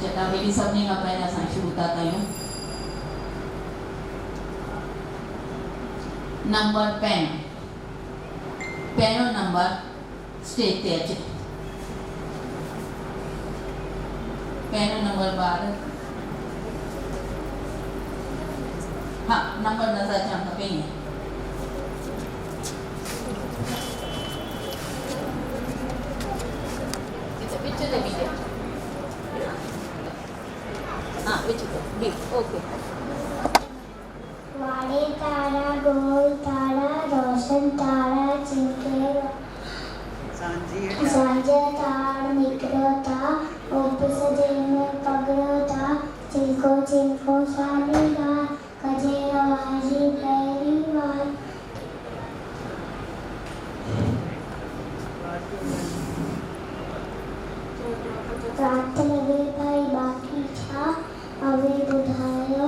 चटाभेटी सभिनी खां पहिरियों असां शुरू था कयूं। नंबर पेन, पहिरियों नंबर स्टेज ते अचे। पहिरियों नंबर ॿार, हाँ नंबर नज़र अचणु खपे ईअं। ओके। वाड़े तारा गोल तारा रोशन तारा चिंके सांझे तार निकलो था ओपिस जे में पगड़ो था चिंको चिंको सालीगा कजे आवाजी पहली बार रात लगे भाई बाकी छा अवे बुधायो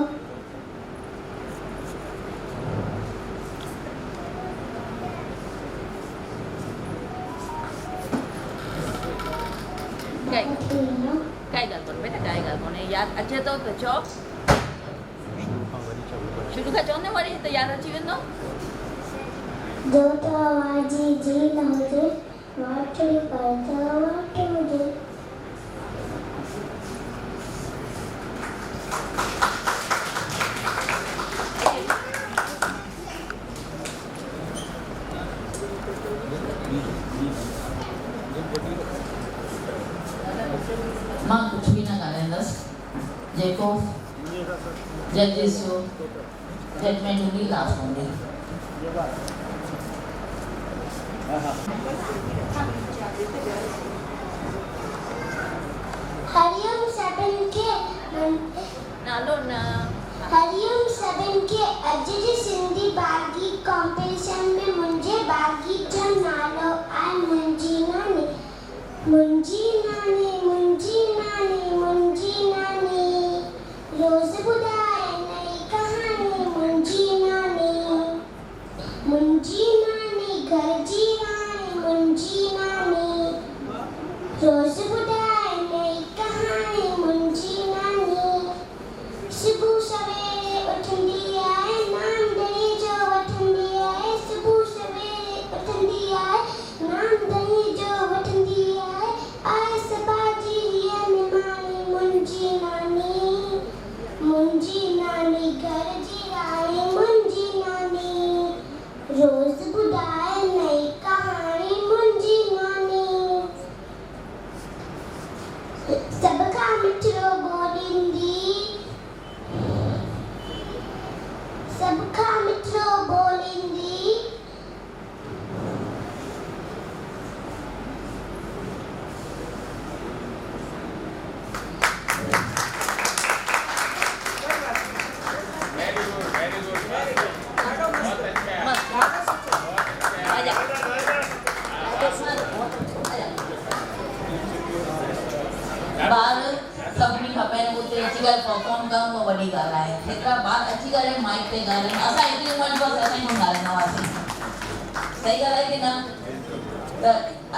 काई गाल कोन्हे बेटा, काई गाल कोन्हे। याद अचे तो चओ, शुरू खां चवंदे वरी त याद अची वेंदो। जो तो आवाजी जी न हुजे वाटड़ी करता वाट हुजे। मां कुछ भी न ॻाल्हाईंदसि, जेको जजिस जो जजमेंट हूंदी लास्ट हूंदी। हरिओम सभिनि खे नालो न हरिओम सभिनि खे अॼु जी सिंधी बालगीत कॉम्पिटिशन में मुंहिंजे बालगीत जो नालो आहे मुंहिंजी नानी। मुंहिंजी नानी मुंहिंजी नानी मुंहिंजी नानी रोज़ ॿुधाए नई कहानी। मुंहिंजी नानी घर जी रानी। मुंहिंजी नानी रोज़ ॿुधाए नई कहानी। मुंहिंजी नानी सुबुह सवेरे उथंदी आहे नांदड़ी जो वठंदी आहे। सुबुह सवेरे उथंदी आहे नांदड़ी जो वठंदी आहे। आए सबाजी हिया निमाणी। मुंहिंजी नानी घर जी रानी। मुंहिंजी नानी रोज़ ॿुधाए नई कहाणी। मुंहिंजी नानी सभ खां मिठड़ो बोलींदी। सभ खां मिठड़ो बोलींदी। ॿार सभिनी खां पहिरियों उते अची करे परफॉर्म करणु उहा वॾी ॻाल्हि आहे। हेतिरा ॿार अची करे माइक ते ॻाल्हाइनि, असां हेतिरी उमिरि जो असां कोन ॻाल्हाईंदा हुआसीं। सही ॻाल्हि आहे की न? त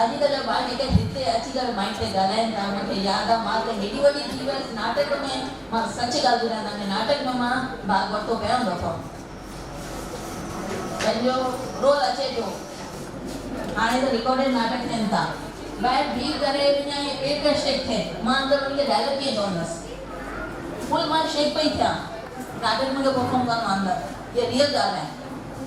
अॼुकल्ह जा ॿार जेके हिते अची करे माइक ते ॻाल्हाइनि था, मूंखे यादि आहे मां त हेॾी वॾी थी वियसि नाटक में। मां सच ॻाल्हि ॿुधायां तव्हांखे, नाटक में मां भाॻु वरितो पहिरियों दफ़ो। पंहिंजो रोल अचे पियो, हाणे त रिकॉर्डेड नाटक थियनि था। ॿाहिरि बीह करे अञा पेट शेक थिए, मां अंदरि वञी करे डायलॉग कीअं चवंदसि। फुल मां शेक पई थियां, नाटक मुंहिंजो परफॉर्म करणो अंदरि। इहा रियल ॻाल्हि आहे।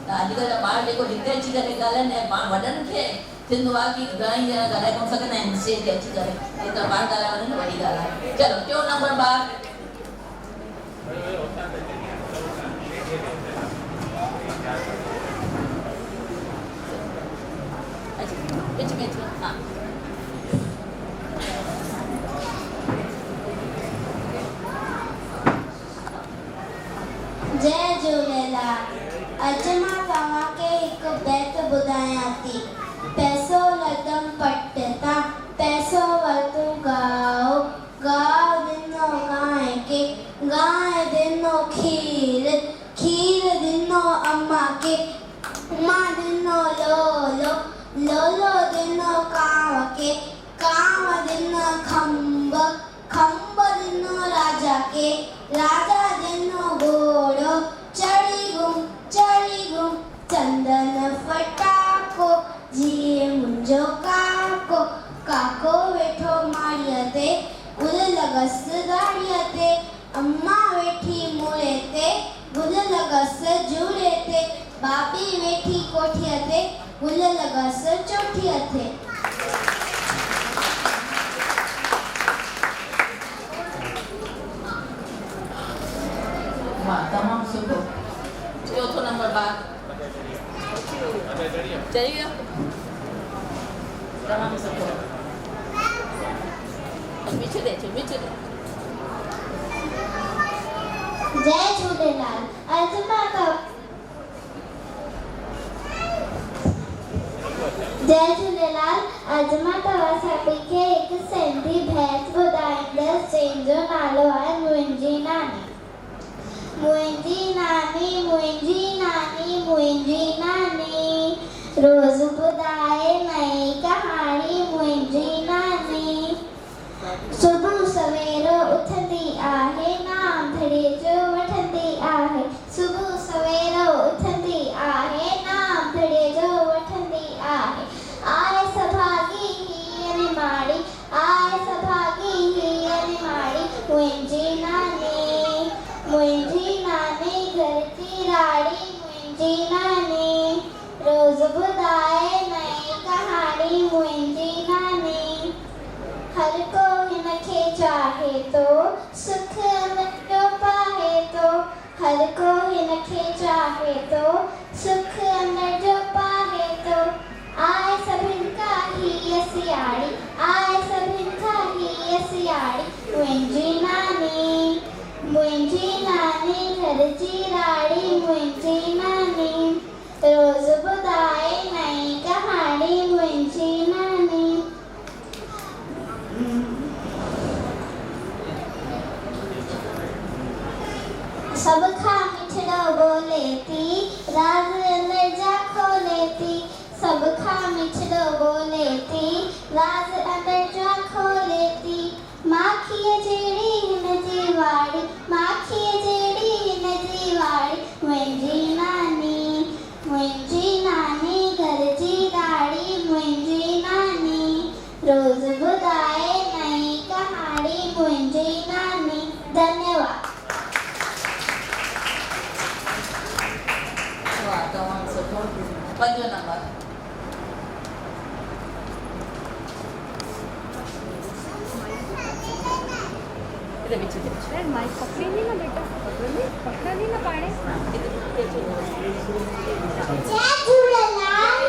त अॼुकल्ह जा ॿार जेको हिते अची करे ॻाल्हाइनि ऐं पाण वॾनि खे थींदो आहे की घणेई ॼणा ॻाल्हाए कोन सघंदा आहिनि स्टेज ते अची करे। हेतिरा ॿार ॻाल्हाए वञनि वॾी ॻाल्हि आहे। चलो टियों नंबर ॿार हाँ जय झूलेलाल। अॼु मां तव्हांखे हिकु बैत ॿुधायां थी। पैसो लदम पट तां पैसो वरितो गाओ। गाओ ॾिनो गांइ खे, गांइ ॾिनो खीर, खीर ॾिनो अम्मा खे, अम्मा ॾिनो लोलो, लोलो ॾिनो कांव खे, कांव ॾिनो खंब, खंब दिनो राजा के राजा दिनो घोड़ो चढ़ी गुम चंदन फटाको जिए मुंजो काको काको वेठो माड़िया ते गुल लगस गाड़िया ते अम्मा वेठी मूड़े ते गुल लगस जूड़े ते बाबी वेठी कोठिया ते गुल लगस चोठिया ते। वाह तमाम सुठो। चौथो नंबर बार चली गया तमाम सुठो। पीछे दे जय झूलेलाल। अज मां तव्हां सभी खे हिकु सिंधी भैंस ॿुधाईंदसि जंहिंजो नालो आहे मुंहिंजी नानी। मुंहिंजी नानी रोज़ ॿुधाए नई कहाणी। मुंहिंजी नानी सुबुह सवेरो उथंदी आहे नाम धड़े जो वठंदी आहे। सुबुह सवेरो उथंदी आहे नाम धड़े जो वठंदी आहे। आए सभागी हीअ निमाड़ी मुंहिंजी नानी घर जी राड़ी। मुंहिंजी नानी रोज़ ॿुधाए नई कहाणी। मुंहिंजी नानी हर को हिनखे चाहे तो सुख अनंदो पाए तो। हर को हिनखे चाहे तो सुख अनंदो पाए तो। आए सभिनि खां हीअ सियाड़ी मुंहिंजी नानी घर जी राड़ी। मुंहिंजी नानी रोज़ ॿुधाए नई कहाणी। मुंहिंजी नानी सब खां मिठड़ो बोले थी राज अंदर जा खोले थी। सब खां मिठड़ो बोले थी राज अंदर जा खोले थी। माखीअ जहिड़ी हिन जी वाड़ी मुंहिंजी नानी घर जी राड़ी। मुंहिंजी नानी रोज़ ॿुधाए नई कहाणी। मुंहिंजी नानी। धन्यवाद। वाह तमाम सुठो। पंजो नंबर माइक पकड़ेंगी ना बेटा, पकड़ा नहीं ना पाड़े। जय झूलेलाल।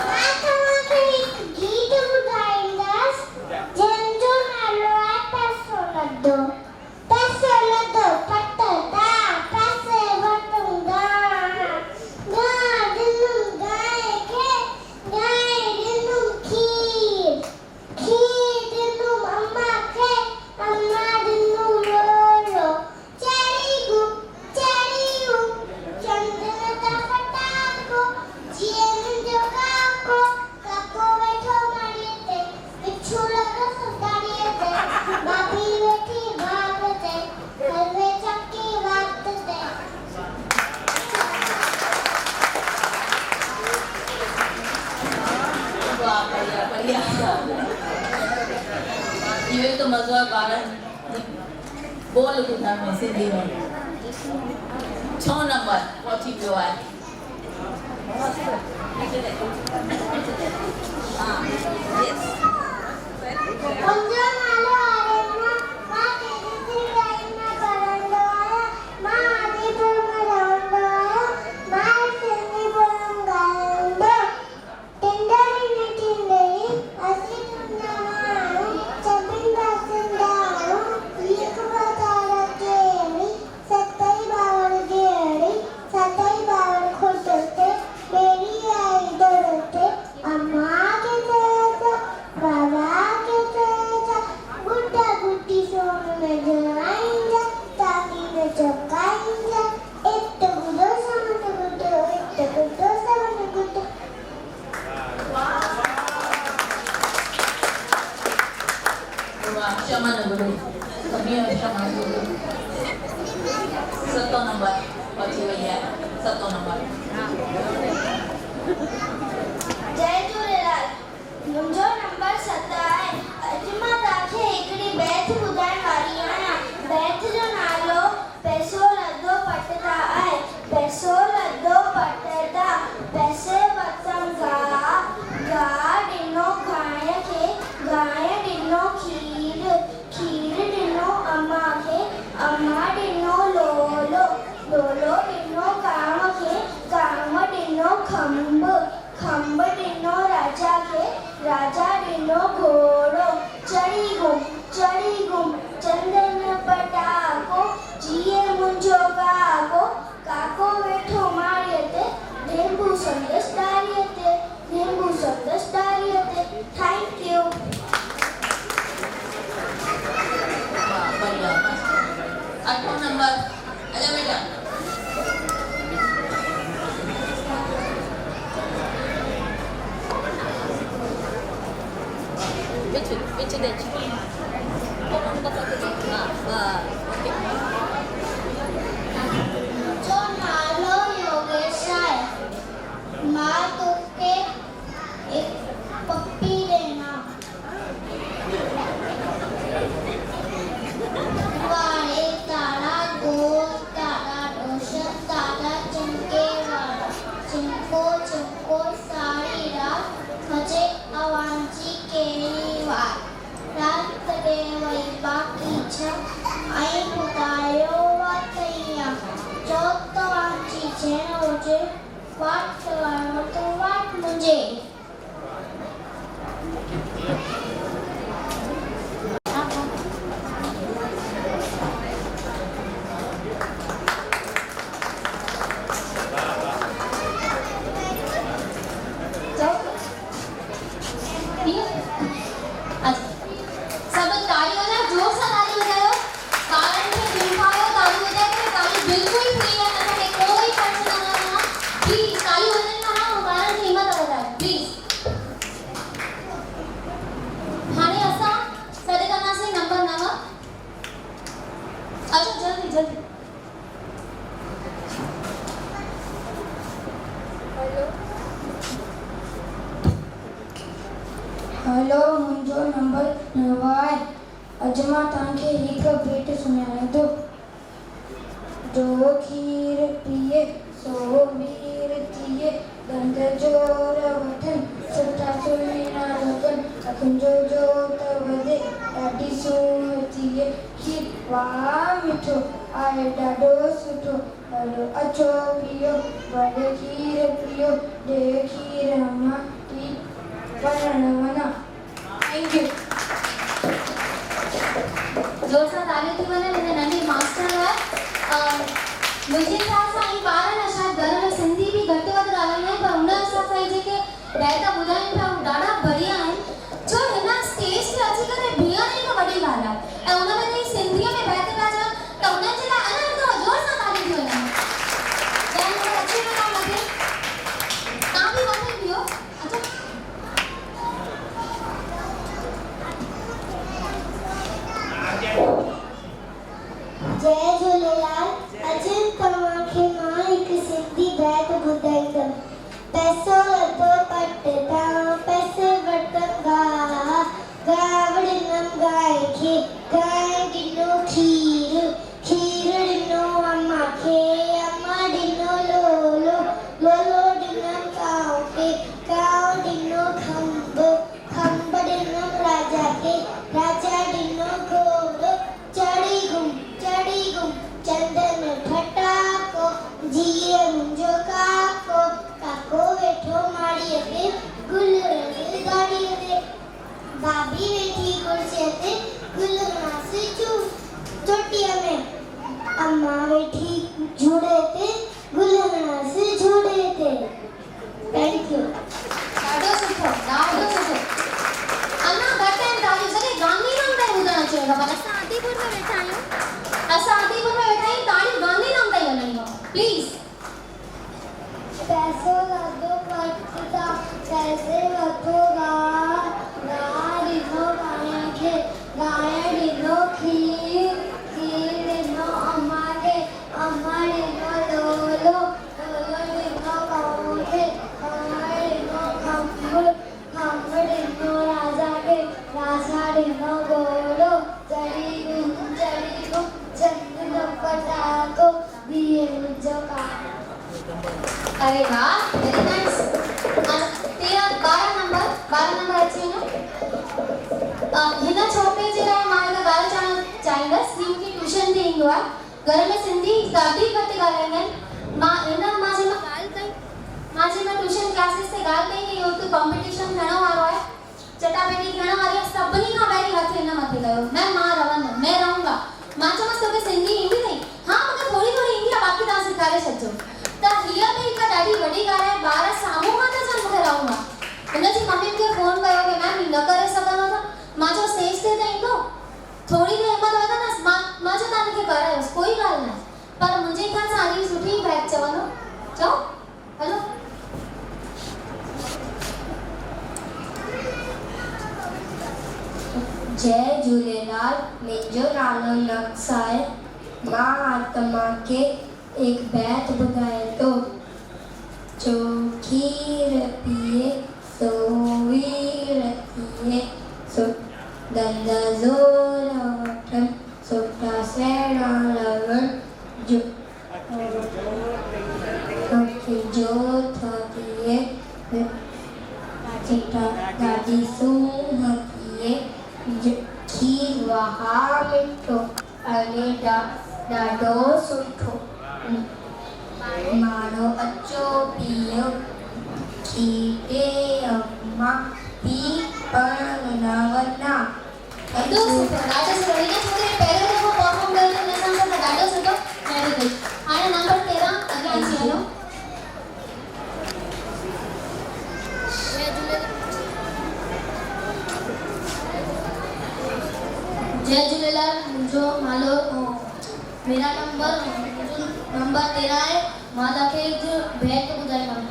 मां तव्हांखे हिकु गीत ॿुधाईंदसि जंहिंजो नालो आहे पैसो लधो फटदा पैसे वठूंगा। गांइ ॾिनुमि गांइ खे गांइ ॾिनुमि खीर ॾिनुमि अम्मा खे अम्मा ॾिनुमि लोलो। चढ़ी गुम चंदन जा फटाको जिए मुंहिंजो काको वेठो माड़ीअ ते पिछू लगस गाड़ीअ ते बाबी वेठी बाग ते हलवे चक्की वात ते। वाह बढ़िया ये तो मज़ो है ॿारनि बोल ॿुधण में सिंधी में। 6 नंबर पहुची वियो आहे। हाँ यस मुंहिंजो नालो आर्यमा। मां केजी में पढ़ंदो आहियां। मां आदिपुर में रहंदो आहियां। मां सिंधी बोलंदो ॻाल्हाईंदो। टिंडड़ी न टिंडड़ी असीं तुंहिंजा माण्हू सभिनि पासंदा आहियूं। लिख बताड़ कहिड़ी सतई बावड़ जहिड़ी सतई बावड़ खुद ते बेड़ी आई दर ते। अम्मा के चएजा बाबा के चएजा हाणे बोलो सभी क्षमा बोलो 7 नंबर पहुंची वई है 7 नंबर जय झूलेलाल मुंहिंजो नंबर 7 आहे अॼु मां तव्हांखे हिकिड़ी बैत ॿुधाइण वारी आहियां बैत जो नालो पैसो लधो पटदा आहे पैसो लधो पटदा पैसे वतन गा ॾिनो गांइ खे गांइ ॾिनो खीर खीर ॾिनो अम्मा खे अम्मा ॾिनो लोलो लोलो ॾिनो कांव खे कांव ॾिनो खंभ खंभ ॾिनो राजा खे राजा ॾिनो घोड़ो चढ़ी घुम चंदन पटाको जीए मुंहिंजो काको काको वेठो माड़ीअ ते ढेंबू संदसि डारीअ ते ढेंबू संदसि डारीअ ते थैंक यू बढ़िया 8 नंबर आजा बेटा which ditch जो नालो योगेश आहे मां तोखे एक पप्पी ॾिना वारे तारा गोल तारा रोशन तारा चमके वाला चिंको चिंको सारी रात मजे अवांची केरी वार रात दे वई बाकी छह आई ॿुधायो वातैया जो तव्हांजी भेण हुजे वाट वारो तो वाट मुंहिंजे हेलो मुंहिंजो नंबर 9 आहे अॼु मां तव्हांखे हिकु भेट सुञाणे थो जो खीर पीए सो वीर थिए गंद जोर वठनि सुठा सुहिणा लॻनि अखियुनि जो जोत वधे ॾाढी सूंह थिए खीर वाह मिठो आहे ॾाढो सुठो हलो अचो पियो वॾे खीर पियो ॾे खीर मां पी पढ़ण वञा थैंक यू जोर सां तालियूं थी वञनि हिन नंढी मास्टर लाइ मुंहिंजे हिसाब सां ई ॿार न शायदि घर में सिंधी बि घटि वधि ॻाल्हाईंदा आहिनि पर हुन हिसाब सां जेके बैत ॿुधाइनि पिया उहे ॾाढा बढ़िया आहिनि छो हिन स्टेज ते अची करे बीहण हिकु वॾी ॻाल्हि आहे ऐं हुन में सिंधीअ में बैत पिया चवनि त हुननि जे लाइ अञा हिकु जोर सां तालियूं थी वञनि जंहिं महिल अची वेंदा लॻे तव्हां बि वठी बीहो अचो जय झूलेलाल अॼु तव्हांखे मां हिकु सिंधी बैत ॿुधाईंदमि पैसो लधो पटदा पैसे वठनि गांव ॾिनमि गांइ खे गांइ ॾिनो खीर खीर ॾिनो अम्मा खे अम्मा ॾिनो लोलो लोलो ॾिनमि कांव खे कांव ॾिनो खंभ खंभ ॾिनमि राजा खे राजा ॾिनो घोड़ो चढ़ी घुम चंदन फटाको जीए मुंहिंजो काको काको वेठो माड़ीअ ते गुल गाड़ीअ ते भाभी वेठी कुर्सीअ ते गुल नासी चोटीअ में अम्मा वेठी झूड़े ते गुल नासी झूड़े ते थैंक यू ॾाढो सुठो अञा घटि आहिनि तालियूं सॼे गांधीधाम ताईं ॿुधणु अचे ख़बर असां आदिपुर में वेठा आहियूं तालियूं गांधीधाम ताईं वञणी प्लीज़ पैसो लधो पटदा पैसे वठो गा ॾिनो गांइ खे गांइ ॾिनो अरे वाह, वेरी नाइस। तेरा 12 नंबर अचे न। हिन छोकिरे जे लाइ मां हिकु ॻाल्हि चवणु चाहींदसि कि मूंखे ट्यूशन ते ईंदो आहे, घर में सिंधी ॾाढी घटि ॻाल्हाईंदा आहिनि। मां जंहिंमहिल ट्यूशन क्लासेस ते ॻाल्हि कई कि हिकु कॉम्पिटिशन थियण वारो आहे, चटाभेटी थियण वारी आहे, सभिनी खां पहिरीं हथ हिन मथे कयो, मैम मां रहंदमि, मैं रहूंगा। मां चयोमांसि तोखे सिंधी ईंदी अथई? हा मूंखे थोरी थोरी ईंदी आहे, बाक़ी तव्हां सेखारे छॾिजो। त हीअ बि हिकु ॾाढी वॾी ॻाल्हि आहे, ॿार साम्हूं खां त चवनि मूंखे रहूंगा। हुनजी मम्मी मूंखे फ़ोन कयो कि मैम न करे सघंदो त? मां चयो स्टेज ते त ईंदो, थोरी देरि हिम्मत वधंदसि, मां चयो तव्हां मूंखे करायोसि, कोई ॻाल्हि न आहे। पर मुंहिंजे ख़्याल सां अॼु सुठी बैच चवंदो, चओ हलो। जय झूलेलाल, मुंहिंजो नालो नक्स आहे। मां तव्हांखे एक बैत ॿुधाए थो। जो खीर पीए सो वीर थिए, सो दंद ज़ोर वठनि, सुठा सेणा लॻनि, जो जोत थिए, चिटा ॾाढी सूंह थिए, खीर वहा मिठो अने ॾाढो सुठो। माण्हू अचो पियो खीर अम्मा पी पण न वञा। ॾाढो सुठो, ॾाढो सुठो। हिन छोकिरे पहिरियों दफ़ो परफॉर्म कयो त हिन सां त ॾाढो सुठो। Very good. हाणे नंबर 13 अॻियां अची वञो। जय झूलेलाल, मुंहिंजो नालो मेरा नंबर 13 आहे। मां तव्हांखे हिकु बैत ॿुधाईंदमि।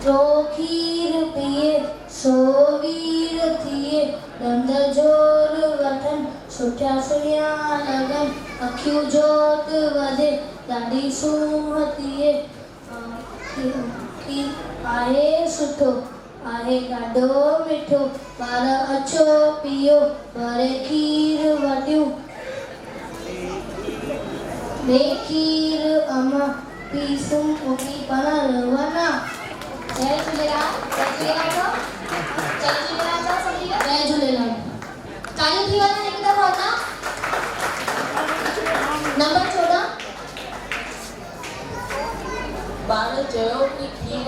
जो खीर पीए सो वीर थिए, दंद जोर वठनि, सुठा सुहिणा लॻनि, अखियूं जोत वधे, ॾाढी सूंह थिए, खीर आहे सुठो, आहे ॾाढो मिठो, ॿार अचो पियो भरे खीर वठियूं, ॿे खीर अम्मा पीसूं मूंखे पण वञा। जय झूलेलाल। जय झूलेलाल। चालू थी वञनि हिकु दफ़ो अञा। नंबर 14 ॿार चयो कि खीर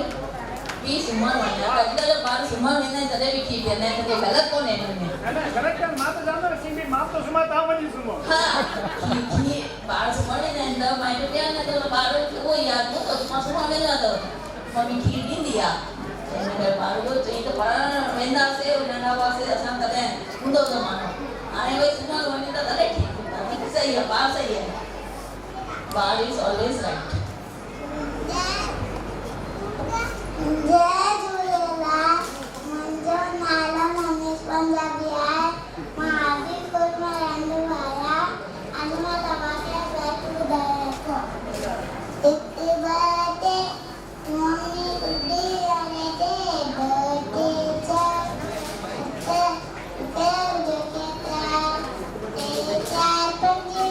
पी सुम्हणु वञा। अॼुकल्ह ॿार सुम्हणु वेंदा आहिनि तॾहिं बि खीर पीअंदा आहिनि, त कोई ग़लति कोन्हे हिन में। ॿार सुम्हणु वेंदा आहिनि त माइट पिया न त ॿार उहो ई आहे, मां सुम्हणु वेंदा अथव मम्मी खीर ॾींदी आहे। हिन करे ॿार उहो चई त पढ़णु वेंदासीं, नंढा हुआसीं असां तॾहिं हूंदो त माण्हू, हाणे उहे सुम्हणु वञनि था तॾहिं ठीकु सही आहे, ॿार सही आहे, ॿार इज़ ऑलवेज़ राइट। जय झूलेलाल, मुंहिंजो नालो मनीष पंजाबी आहे। मां आदिपुर में रहंदो आहियां। अॼु मां तव्हांखे बैत ॿुधायां थो। इते बटे मम्मी बुढ़ी रहने दे, बटे चार जो के चार पंजे,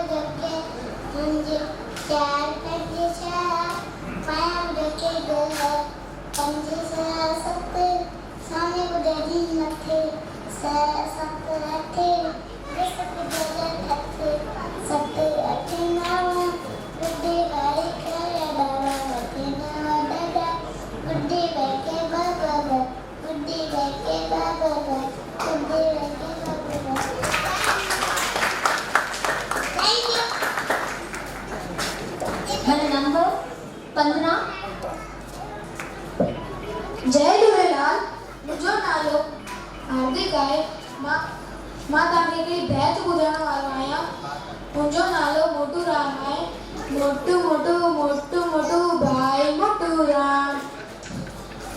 जो के पंजे, चार पंजे छह, पाँच जो के दो, पंजे छह सत, सामने को डेढ़ी मथे, छह सत अठे, दस डेढ़ अठे, सत अठे नव, बुढ़ी गाड़ी करे डावा अठे नव दादा, बुढ़ी बैठे बाबा, बुढ़ी बैठे बाबा, बुढ़ी बैठे बाबा। Thank you. हाणे नंबर 15 जय झूलेलाल, मुंहिंजो नालो हार्दिक आहे। मां तव्हांखे हिकिड़ी बैत ॿुधाइण वारो आहियां। मुंहिंजो नालो मोटू राम आहे। मोटू मोटू मोटू मोटू भाई मोटू राम,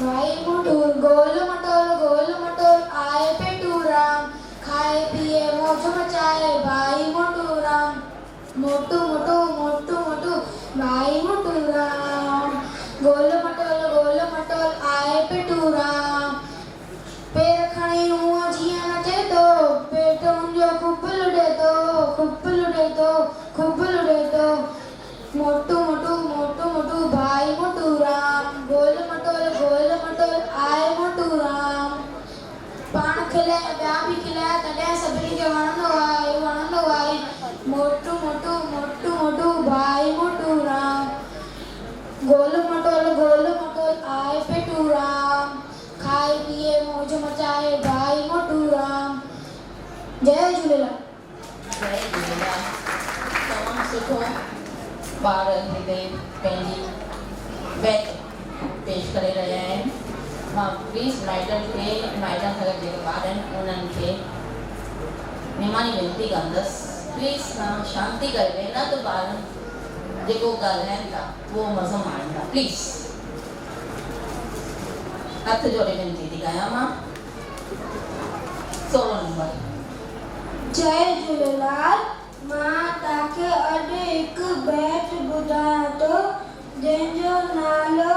भाई मोटू गोल मटोल आए पेटू राम, खाए पिए मौज मचाए भाई मोटू राम। मोटू मोटू मोटू मोटू भाई मोटू राम, गोल मटोल आए पेटू राम, पैर खणी हूअं जीअं नचे थो, पेट मुंहिंजो खूब लुॾे थो, खूब लुॾे थो, खूब लुॾे थो। मोटू मोटू मोटू मोटू भाई मोटू राम, गोल मटोल आए मोटू राम। पाण खिले ॿिया बि खिलाया तॾहिं सभिनी खे वणंदो आहे। मोटू मोटू मोटू मोटू भाई मोटू राम, गोल मटोल आए पेटू राम। खाए पिए मौज मचाए भाई मोटू राम। जय झूलेलाल। जय झूलेलाल। तमामु सुठो ॿार हिते पंहिंजी बैच पेश करे रहिया आहिनि। मां प्लीज़ माइटनि खे माइटनि सां गॾु जेके ॿार आहिनि उन्हनि खे महिरबानी वेनिती कंदसि प्लीज़ शांति करे वेहना त ॿार जेको ॻाल्हाइनि था उहो मज़ो माणनि था। प्लीज़ हथ जोड़े वेनिती थी कयां मां। 16 नंबर। जय झूलेलाल। मां तव्हांखे अॼु हिकु बैत ॿुधायां थो जंहिंजो नालो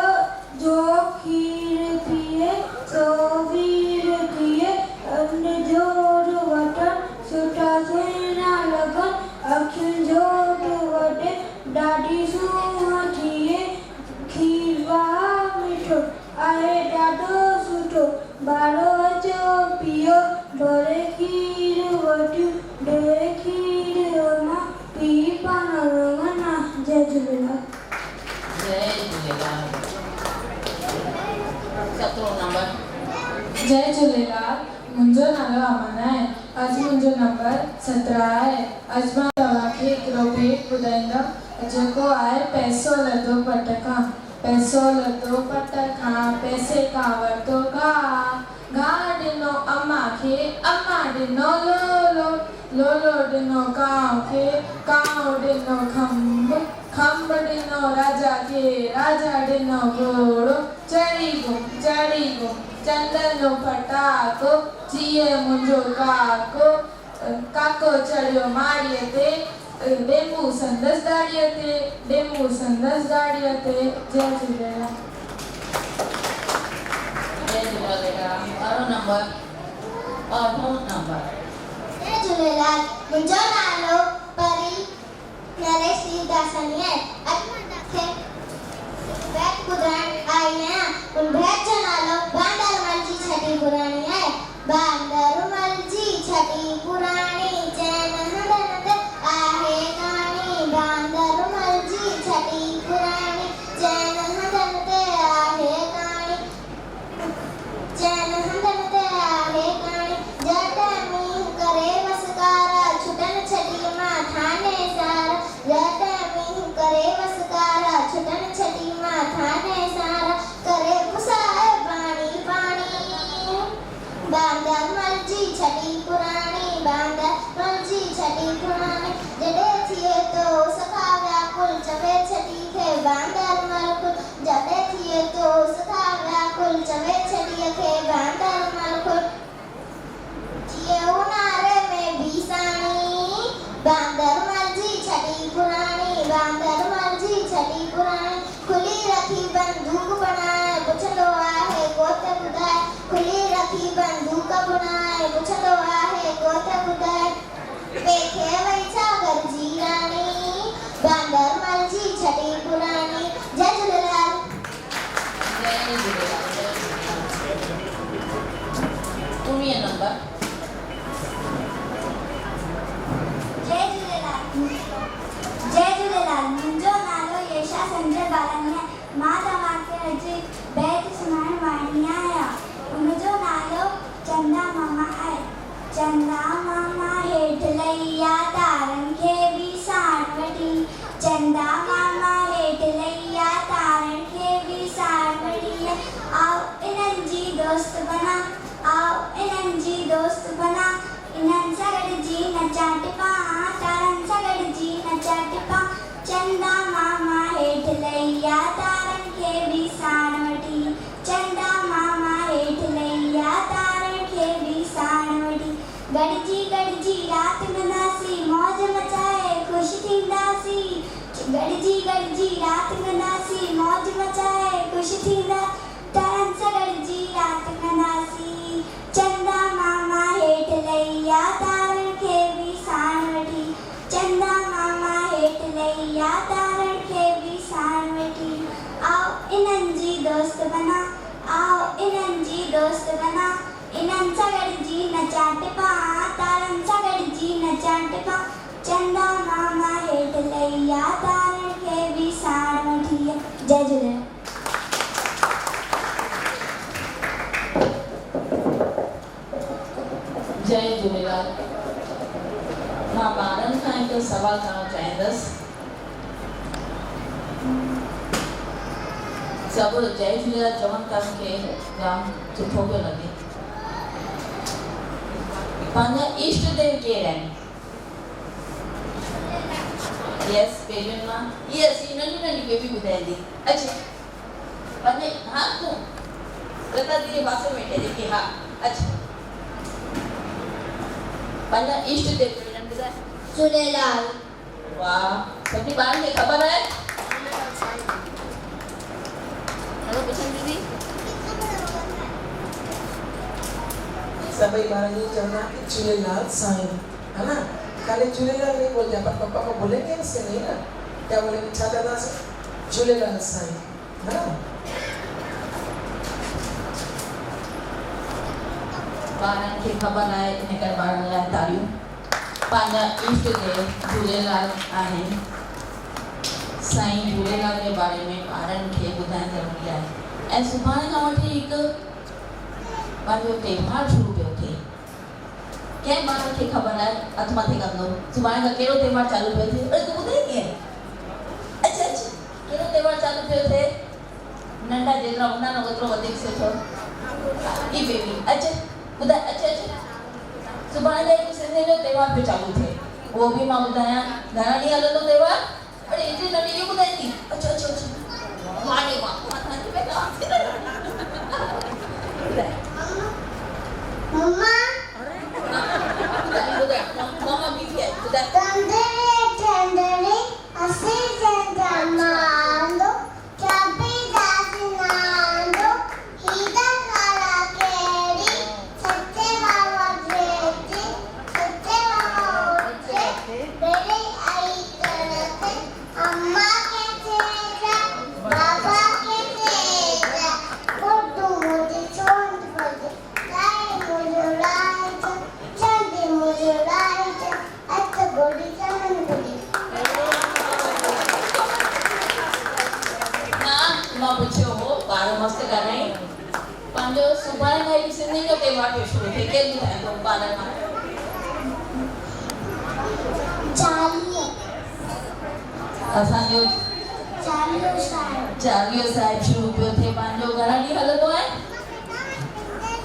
जो खीर पीए सो वीर थिए, अन जोर वठण सुठा सुहिणा लॻनि, अखियुनि जोर वठे ॾाढी सूंहं थिए। खीर वाह मिठो आहे ॾाढो सुठो, ॿारो अचो पीओ भरे खीर वठियो ॾे खीर मां पी पाण वञा। जय झूलेलाल। जय झूलेलाल। 17 नंबर। जय झूलेलाल। मुंहिंजो नालो अमन आहे। अॼु मुंहिंजो नंबर 17 आहे। अॼु मां तव्हांखे हिकिड़ो भेट ॿुधाईंदमि जेको आहे पैसो लधो पट खां। पैसो लधो पट खां पैसे खां वरितो गाह ॾिनो अम्मा खे, अम्मा ॾिनो लोलो, लोलो ॾिनो कांव खे, कांव ॾिनो खंभ, खंभ ॾिनो राजा खे, राजा ॾिनो घोड़ो, चढ़ी गो चंदन फटाको, जीअ मुंहिंजो काको, काको चढ़ियो माड़ीअ ते, डेंबू संदसि गाड़ीअ ते, डेंबू संदसि गाड़ीअ ते। जय झूलेलाल। जय झूलेलाल बेटा। 18 नंबर। 18 नंबर। जय झूलेलाल। मुंहिंजो नालो परी नरेश दासानी आहे। अॼु मां तव्हांखे बैत ॿुधाइण आई आहियां। उन बैत जो नालो बांदरमल जी छठी पुराणी आहे। बांदरमल जी छठी पुराणी चैन हंधि आहे कहाणी, बांदरमल जी छठी पुराणी चैन हंधि आहे कहाणी, चैन हंधि आहे कहाणी। जट मींहुं करे वसकारा छुटन छठी मां थाने सारा, जट मींहुं करे वसकारा छुटन छठी मां थाने सारा, करे पुसाए पाणी बांदरमल जी छठी पुराणी, बांदरमल जी छठी पुराणी। जॾहिं थिए तो सखा व्याकुल चवे छठी खे बांदरमल खुल, जॾहिं थिए तो सखा व्याकुल चवे छठीअ खे बांदरमल खुल। थिए उन्हारे में भी साणी बांदरमल जी छठी पुराणी, बांदरमल जी छठी पुराणी। खुली रखी बंदूक बनाए पुछंदो आहे गोत ॿुधाए, खुली रखी बंदूक बनाए पुछंदो आहे गोत ॿुधाए। पेखे वई सागर जी राणी बांदरमल जी छठी पुराणी। जय झूलेलाल। जय झूलेलाल। 19 नंबर। जय झूलेलाल। जय झूलेलाल। मुंहिंजो नालो यशा संजय बालानी आहे। मां तव्हांखे अॼु बैत सुनाइण वारी आहियां। उनजो नालो चंदा मामा आहे। चंदा मामा हेठि लैया तारनि खे बि साण वठी, चंदा मामा हेठि लैया तारनि खे बि साण वठी। आओ इन्हनि जी दोस्त बना, आओ इन्हनि जी दोस्त बना, इन्हनि सां गॾिजी नचा टिपा, तारनि सां गॾिजी नचा टिपा। चंदा मामा हेठि लैया तारनि खे बि साण वठी, चंदा मामा हेठि लैया तारनि खे बि साण वठी। गॾिजी राति कंदासीं मौज मचाए ख़ुशि थींदासीं, गॾिजी राति कंदासीं मौज मचाए ख़ुशि थींदा, तारनि सां गॾिजी राति कंदासीं। चंदा मामा हेठि लैया तारनि खे बि साण वठी, चंदा मामा हेठि लैया तारनि तारन सा गड़जी नचाट पा तारन सा गड़जी नचाट पा चंदा मामा हेठ लैया तारन के भी साड़ वठिया। जय झूलेलाल। जय झूलेलाल। मां ॿारनि खां हिकु सवाल करणु चाहींदसि। सभु जय झूलेलाल चवनि था, मूंखे जाम सुठो पियो लॻे। पंहिंजा इष्ट देव केरु आहिनि? यस, बेबियुनि मां यस, ही नंढी नंढी बेबी ॿुधाईंदी। अच्छा, पंहिंजे हा तूं लता दीदी पासे में वेठे जेकी हा। अच्छा, पंहिंजा इष्ट देव केरु आहिनि ॿुधाए? झूलेलाल। वाह, सभिनी ॿारनि खे ख़बर आहे? हेलो पुछन दीदी। सभी बार ये चलना कि झूलेलाल साईं, है ना? खाली झूलेलाल नहीं बोलते, पर पापा को बोलेंगे इससे नहीं ना? क्या बोलेंगे? छा दादा से झूलेलाल साईं, है ना? ॿारनि खे ख़बर आहे, इन करे ॿारनि लाइ तारियूं। पंहिंजा इष्ट देव झूलेलाल आहिनि। साईं झूलेलाल जे बारे में ॿारनि खे ॿुधाइणु ज़रूरी आहे। ऐं सुभाणे खां वठी हिकु पंहिंजो त्योहार शुरू पियो थिए। कंहिं ॿार खे ख़बर आहे? हथ मथे कंदो। सुभाणे खां कहिड़ो त्योहार चालू पियो थिए? अरे तूं ॿुधाई कीअं? अच्छा अच्छा, कहिड़ो त्योहार चालू पियो थिए? नंढा जेतिरा हूंदा न ओतिरो वधीक सुठो। ई बेबी, अच्छा ॿुधाए। अच्छा अच्छा, सुभाणे खां हिकु सिंधियुनि जो त्योहार पियो चालू थिए। उहो बि मां ॿुधायां। घणा ॾींहं हलंदो त्योहार? अरे एतिरी नंढी इहो ॿुधाईंदी? अच्छा अच्छा अच्छा, वाह वाह, मां तव्हांखे बेटा ॿुधाए। मम्मा मम्मा बीबी आहे, ॿुधाए। तंदरे चंदरे असे जंगमांदो चाबी दासनांदो हीदा काला केड़ी सच्चे बाबा जेती सच्चे बाबा उठे बेड़ी आई करते अम्मा के तेजा बाबा के तेजा कोटू मुझे छोड़ दे लाई मुझे राइट चंदी मुझे राइट अच्छा गोड़ी चमन गोड़ी। मां पुछियो हो, ॿार मस्तु ॻाल्हाई। पंहिंजो सुभाणे खां हिकु सिंधियुनि जो त्योहार पियो शुरू थिए। केरु ॿुधाईंदो ॿारनि मां? चालीह असांजो चालीह साहिब शुरू पियो थिए। पंहिंजो घणा ॾींहं हलंदो आहे?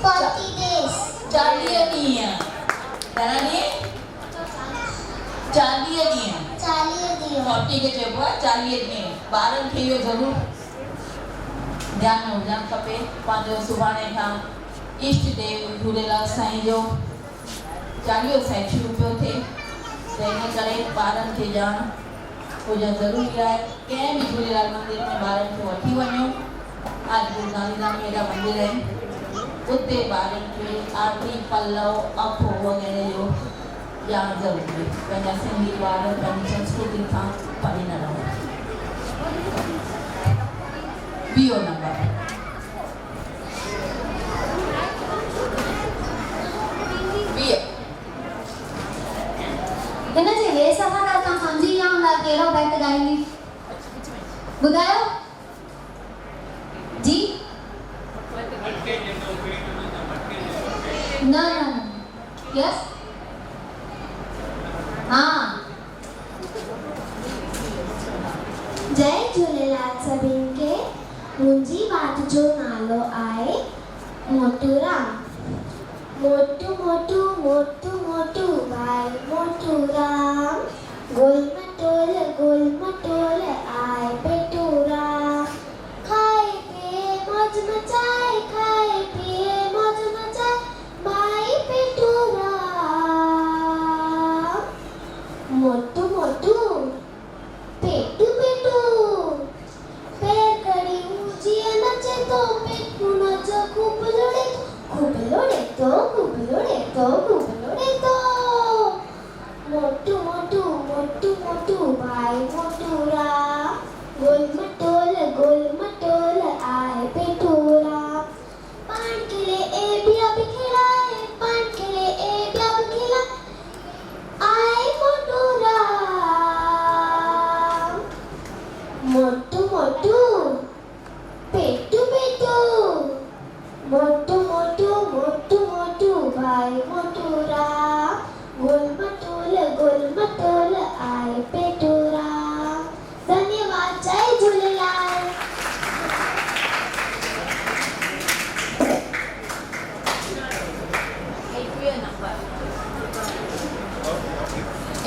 40 days 40 ॾींहं। घणा ॾींहं? 40 ॾींहं। 40 खे चइबो आहे 40 ॾींहं। ॿारनि खे इहो ज़रूरु ध्यानु हुजणु खपे। पंहिंजो सुभाणे खां इष्ट देव झूलेलाल साईं जो 40 साहिब शुरू पियो थिए। त इन करे ॿारनि खे ॼाण हुजणु ज़रूरी आहे। कंहिं बि झूलेलाल मंदिर में ॿारनि खे वठी वञो। आज गुरु गांधीधाम में हेॾा मंदिर आहिनि, उते ॿारनि खे आरती पल्लव अखो वग़ैरह जो ॼाण ज़रूरी आहे। पंहिंजा सिंधी ॿार पंहिंजी संस्कृति खां परे न रहनि। ॿियो नंबर, हिन जे वेस सां त तव्हां सम्झी विया हूंदा कहिड़ो बैत ॻाईंदी। ॿुधायो जी। न न यस हाँ। जय झूलेलाल सभिनि खे। मुंहिंजी बात जो नालो आहे मोटूराम। मोटू मोटू मोटू मोटू भाई मोटूराम गोल मटोल आए पेटूराम। खाए पिए मौज मचाए खाए पिए मौज मचाए भाई पेटूराम। मोटू मोटू पेटू पेटू पैर कड़ी ऊंची नचे तो पेटू नचे खूब लोड़े तो खूब लोड़े तो मोटू मोटू मोटू मोटू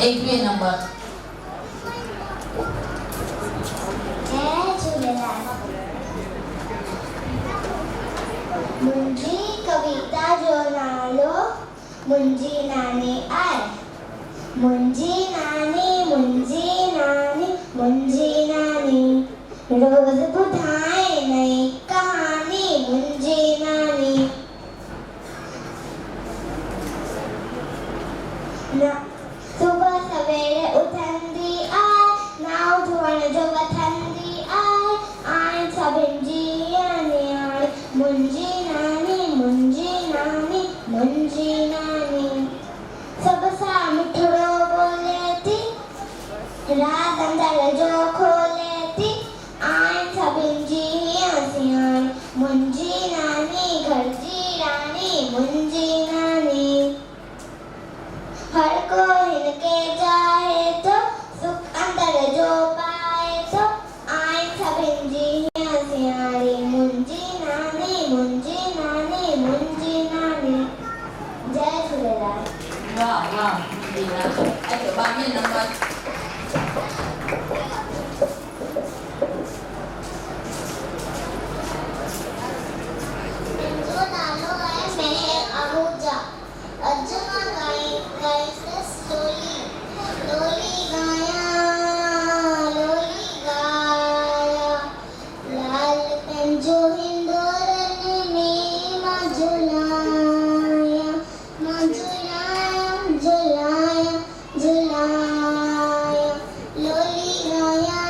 21 नंबर। जय झूलेलाल। मुंहिंजी कविता जो नालो मुंहिंजी नानी आहे। मुंहिंजी नानी मुंहिंजी नानी मुंहिंजी नानी रोज़ ॿुधाए नई कहानी। मुंहिंजी नानी न सुबुह सवेरे उथंदी आहे, नाव धोअण जो वठंदी आहे सभिनि जी नियाणी। मुंहिंजी नानी मुंहिंजी नानी मुंहिंजी नानी सभ सां मिठड़ो बोले थी, राज़ अंदर जो खोले थी, सभिनि जी सियाणी। मुंहिंजी नानी घर जी रानी। मुंहिंजी नानी हर को हिनके चाहे तो सुख अंदर जो पाए तो सभिनि जी सियाणी। मुंहिंजी नानी मुंहिंजी नानी मुंहिंजी नानी। जय झूलेलाल। वाह वाह। अच्छा 22 नंबर। मुंहिंजो नालो आहे महर आहूजा। अॼु मां गाईंदसि लोली। लोली गायां लोली गायां, लाल पंहिंजो हिंदोरनि में मां झुलायां। मां झुलायां झुलायां झुलायां, लोली गायां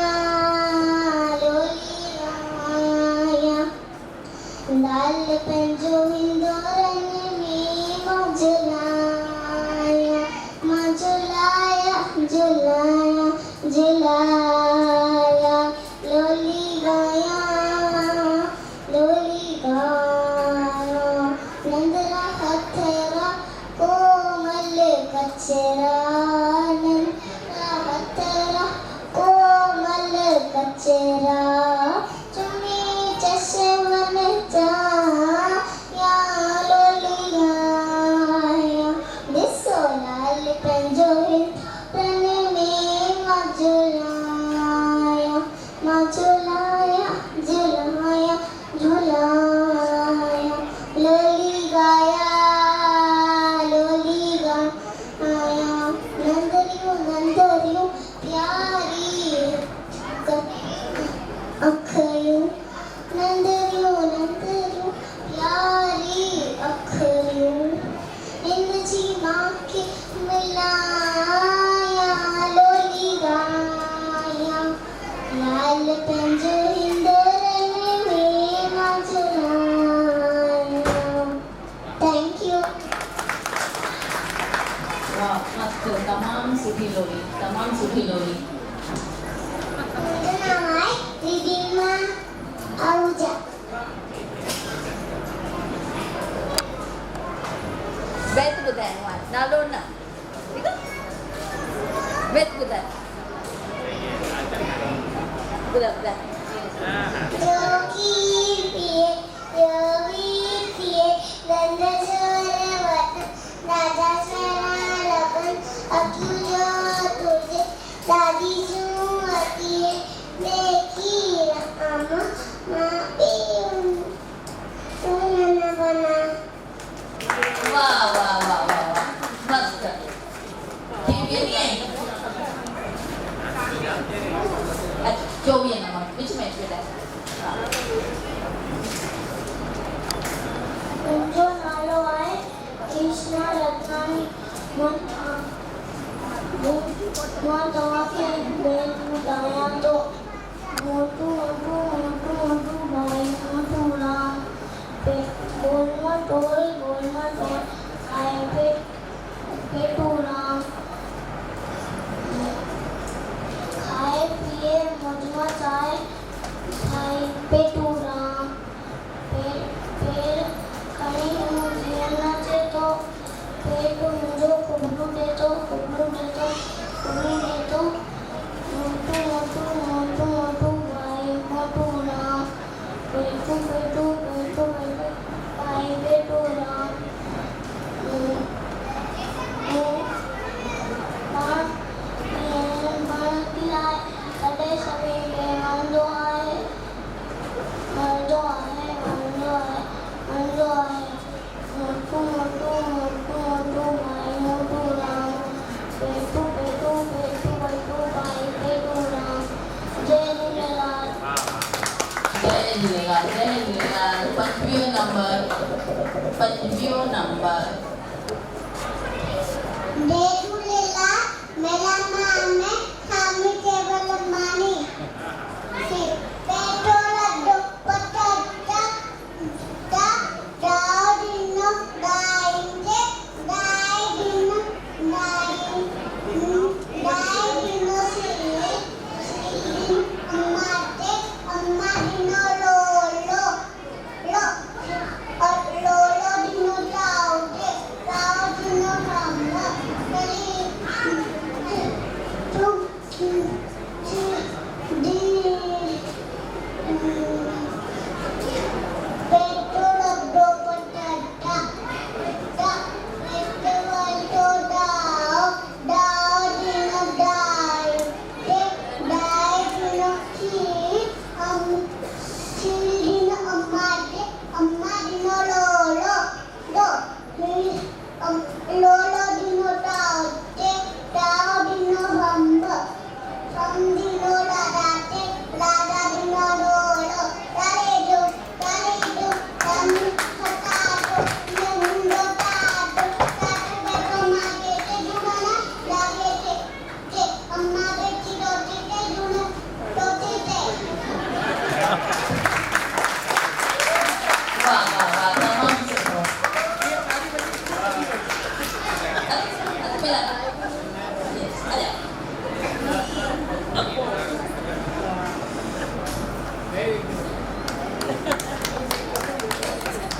लोली गायां, लाल पंहिंजो हिंदोरनि में मां झुलायां। मां झुलायां झुलायां झुलायां, लोली गायां लोली गायां, नंदरा हथरा कोमल कचरा, नंदरा हथरा कोमल कचरा, चुमी चश्मन जा या लोली गायां, ॾिसो लाल पंहिंजो हिंदोरनि में मां झुलायां। मां झुलायां झुलायां झुलायां, लोली गायां लोली गायां, नंदरियूं नंदरियूं प्यारी अखरियूं, नंदरियूं नंदरियूं प्यारी अखरियूं, इनजी मांखे मिलायां लोली गायां, लाल पंहिंजो हिंदोरनि में मां झुलायां। Thank U. वाह मस्त। तमाम सुठी लोली, तमाम सुठी लोली। मुंहिंजो नाम आहे रिदिमा आहूजा। बैत ॿुधाइणो आहे, नालो न, ठीकु आहे? बैत ॿुधाए ॿुधाए। जोगी पिए योगी पिए रंग जोर वतन, राजा सरा लगन अखियूं जो तुझे, दादी जूं अतिए देखी राम मां पियूं सुन बना। वाह वाह वाह वाह वाह मस्त। ठीक है नहीं है? अच्छा 24 नंबर विच में बेटा। मुंहिंजो नालो आहे कृष्णा रत्नानी। मां तव्हांखे बैत ॿुधायां थो। मोटू मोटू मोटू मोटू भाई मोटू राम, गोल मटोल खाए पेटू राम, खाए पिए मौज मचाए खाए पेटू राम, पेड़ खणी मुंहिंजी नाचे थो, पेट मुंहिंजो खुबरू ॾे थो खुबरू ॾे थो खुबरू ॾे थो, मोटू मोटू मोटू मोटू भाई मोटू राम, पेटू पेटू पेटू पेटू भाई पेटू राम, पंजवीहो नंबर। जय झूलेलाल, मेरा नाम है हामिद केवलमानी। पेट्रोल अड्डो पटाटा दा दाउदिनो दाइंजे दाइदिनो सिली अम्माटे अम्मा दिनो लोलो और लोलो दिनो ताउदे ताउ दिनो रामला